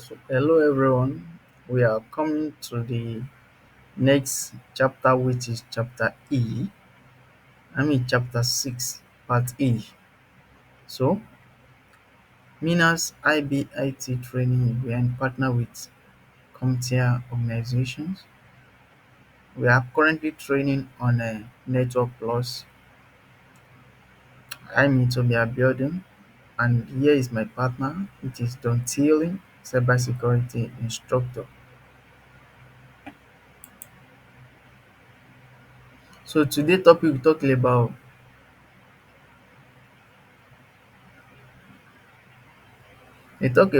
So, hello everyone. We are coming to the next chapter, which is chapter E. Chapter 6, part E. So, minaz-abi IT training. We are in partner with Comtia organizations. We are currently training on a Network Plus. I'm Itobia building, and here is my partner, which is Don Thielen, cybersecurity instructor. So, today topic we talking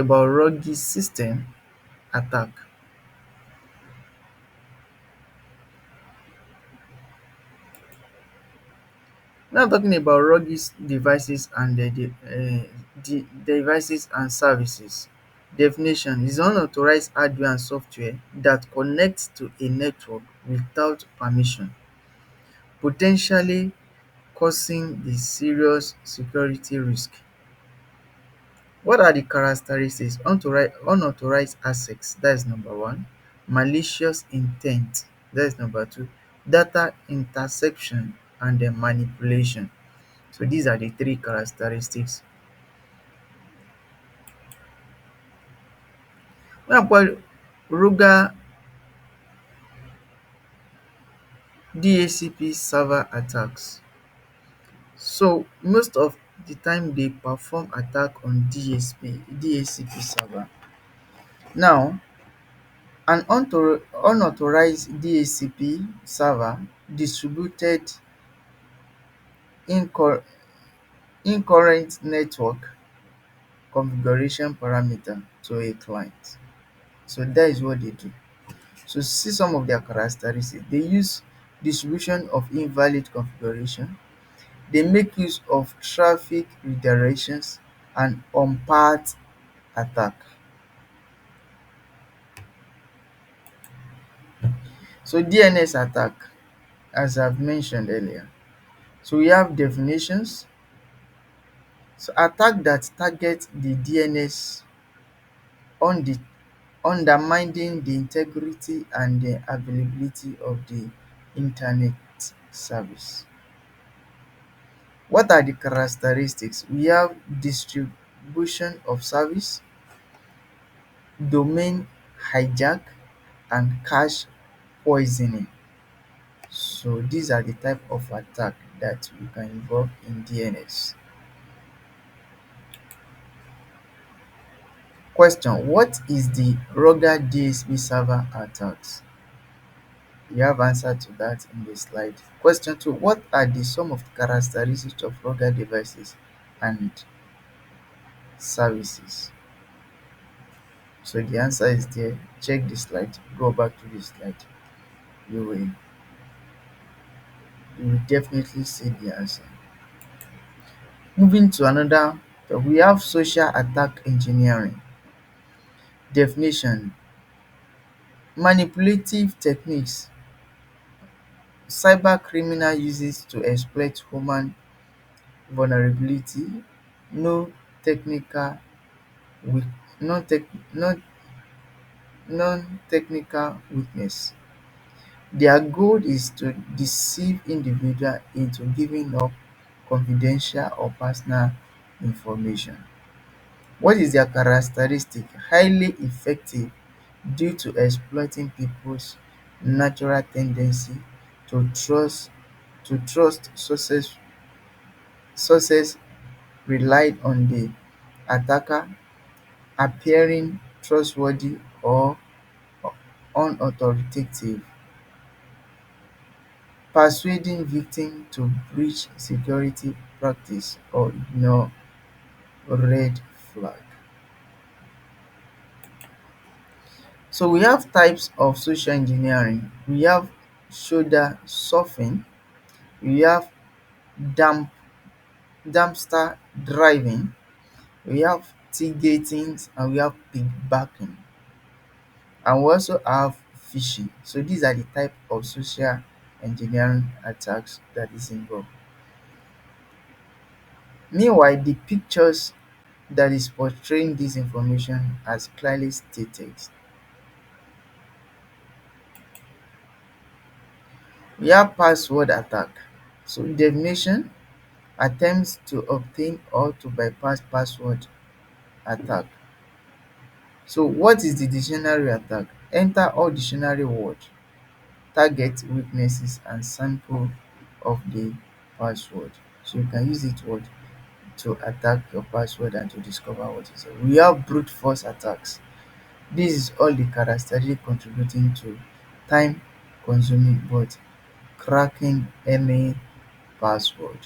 about rogue system attack. Now talking about rugged devices and devices and services. Definition is unauthorized hardware and software that connects to a network without permission, potentially causing the serious security risk. What are the characteristics? Unauthorized access, that is number one. Malicious intent, that is number two. Data interception and then manipulation. So these are the three characteristics. What about Ruger DHCP server attacks? So most of the time they perform attack on DHCP server. Now, an unauthorized DHCP server distributed incur- incurrent network configuration parameter to a client. So that is what they do. So see some of their characteristics. They use distribution of invalid configuration. They make use of traffic redirections and on-path attack. So DNS attack, as I've mentioned earlier. So we have definitions. So attack that target the DNS on the undermining the integrity and the availability of the internet service. What are the characteristics? We have distribution of service, domain hijack, and cache poisoning. So these are the type of attack that we can involve in DNS. Question: what is the rugged DSP server attacks? You have answer to that in the slide. Question 2: what are the some of the characteristics of rugged devices and services? So the answer is there. Check the slide. Go back to the slide. You will you will definitely see the answer. Moving to another, we have social attack engineering. Definition: manipulative techniques cyber criminal uses to exploit human vulnerability, no technical weak non tech non non-technical weakness. Their goal is to deceive individuals into giving up confidential or personal information. What is their characteristic? Highly effective due to exploiting people's natural tendency to trust sources relied on the attacker appearing trustworthy or unauthoritative, persuading victims to breach security practice or ignore red flag. So we have types of social engineering. We have shoulder surfing, we have damp dumpster driving, we have ticketing, and we have pigbacking. And we also have phishing. So these are the type of social engineering attacks that is involved. Meanwhile, the pictures that is portraying this information as clearly stated. We have password attack. So definition: attempts to obtain or to bypass password attack. So what is the dictionary attack? Enter all dictionary word, target weaknesses and sample of the password. So you can use it what to attack your password and to discover what is it. We have brute force attacks. This is all the characteristic contributing to time consuming but cracking any password.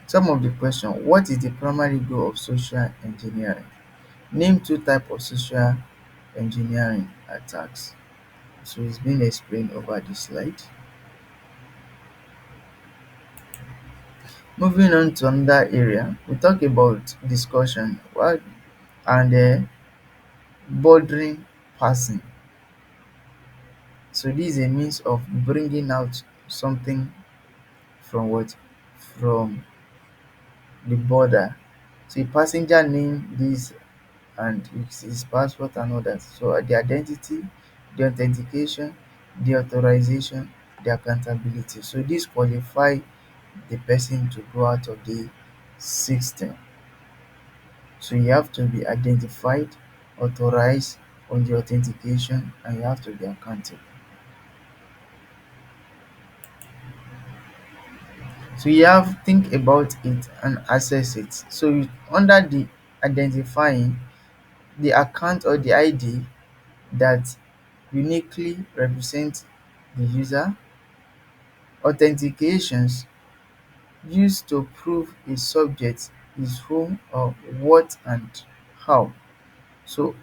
Some of the question: what is the primary goal of social engineering? Name two types of social engineering attacks. So it's been explained over the slide. Moving on to another area, we talk about discussion what and bordering passing. So this is a means of bringing out something from what? From the border. So a passenger name this and his passport and all that. So the identity, the authentication, the authorization, the accountability. So this qualify the person to go out of the system. So you have to be identified, authorized on the authentication, and you have to be accountable. So you have think about it and access it. So under the identifying, the account or the ID that uniquely represents the user, authentications used to prove a subject is whom or what and how. So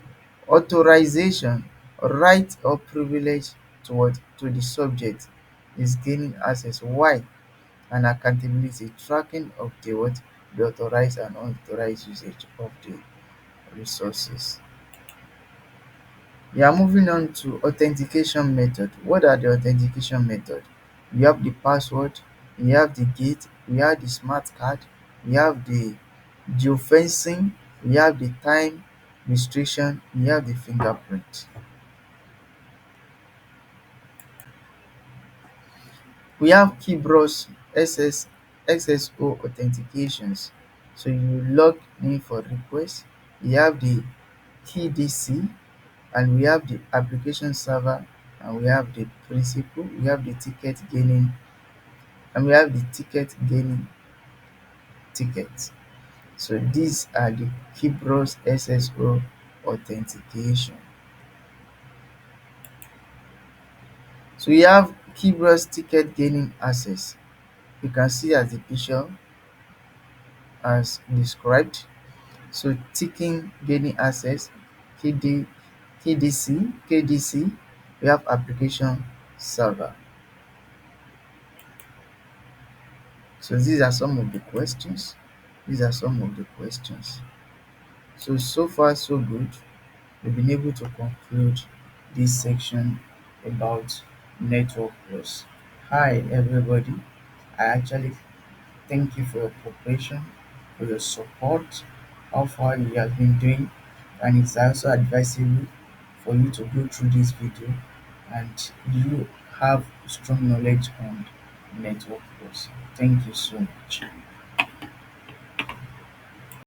authorization, right or privilege to what? To the subject is gaining access. Why? And accountability, tracking of the what? The authorized and unauthorized usage of the resources. We are moving on to authentication method. What are the authentication method? We have the password, we have the gate, we have the smart card, we have the geofencing, we have the time restriction, we have the fingerprint. We have Keybrowse SSO authentications. So you log in for request. You have the TDC, and we have the application server, and we have the principal, we have the ticket gaining, and we have the ticket gaining ticket. So these are the Keybrowse SSO authentication. So we have Keybrowse ticket gaining access. You can see as the picture as described. So ticking gaining access, KD, KDC, we have application server. So these are some of the questions. These are some of the questions. So far so good. We've been able to conclude this section about network plus. Hi everybody. I actually thank you for your cooperation, for your support, how far you have been doing, and it's also advisable for you to go through this video and you have strong knowledge on network plus. Thank you so much.